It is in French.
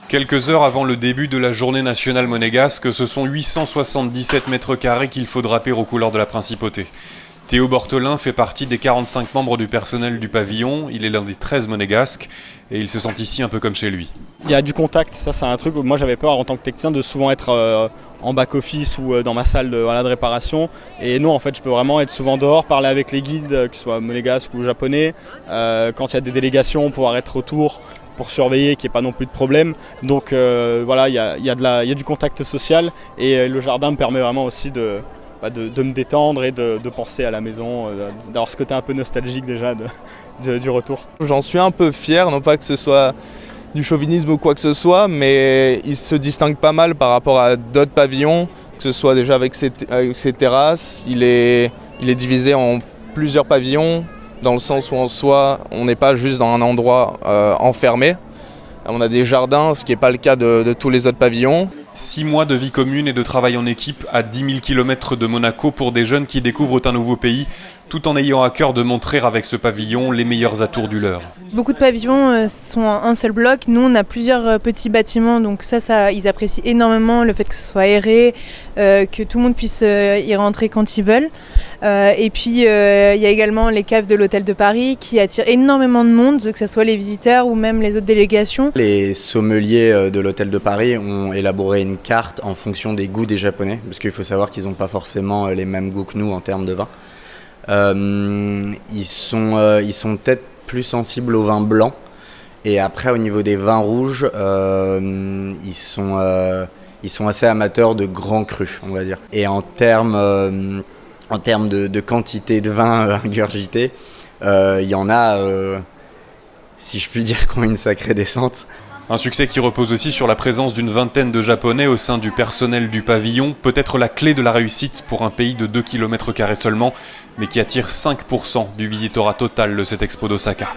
Quelques heures avant le début de la journée nationale monégasque, ce sont 877 mètres carrés qu'il faut draper aux couleurs de la principauté. Théo Bortelin fait partie des 45 membres du personnel du pavillon, il est l'un des 13 monégasques et il se sent ici un peu comme chez lui. Il y a du contact, ça c'est un truc où moi j'avais peur en tant que technicien de souvent être en back-office ou dans ma salle de réparation. Et non, en fait je peux vraiment être souvent dehors, parler avec les guides, que ce soit monégasques ou japonais. Quand il y a des délégations, pouvoir être autour pour surveiller, qu'il n'y ait pas non plus de problème. Donc voilà, il y a du contact social et le jardin me permet vraiment aussi de me détendre et de penser à la maison, d'avoir ce côté un peu nostalgique déjà du retour. J'en suis un peu fier, non pas que ce soit du chauvinisme ou quoi que ce soit, mais il se distingue pas mal par rapport à d'autres pavillons, que ce soit déjà avec ses terrasses. Il est divisé en plusieurs pavillons, dans le sens où en soi, on n'est pas juste dans un endroit enfermé. On a des jardins, ce qui n'est pas le cas de tous les autres pavillons. 6 mois de vie commune et de travail en équipe à 10 000 km de Monaco pour des jeunes qui découvrent un nouveau pays, tout en ayant à cœur de montrer avec ce pavillon les meilleurs atours du leur. Beaucoup de pavillons sont en un seul bloc. Nous, on a plusieurs petits bâtiments, donc ça, ils apprécient énormément le fait que ce soit aéré, que tout le monde puisse y rentrer quand ils veulent. Et puis, il y a également les caves de l'Hôtel de Paris qui attirent énormément de monde, que ce soit les visiteurs ou même les autres délégations. Les sommeliers de l'Hôtel de Paris ont élaboré une carte en fonction des goûts des Japonais, parce qu'il faut savoir qu'ils n'ont pas forcément les mêmes goûts que nous en termes de vin. Ils sont peut-être plus sensibles au vin blanc, et après au niveau des vins rouges, ils sont assez amateurs de grands crus, on va dire. Et en termes de quantité de vin ingurgité, il y en a, si je puis dire, qui ont une sacrée descente. Un succès qui repose aussi sur la présence d'une vingtaine de Japonais au sein du personnel du pavillon, peut-être la clé de la réussite pour un pays de 2 km² seulement, mais qui attire 5% du visitorat total de cette expo d'Osaka.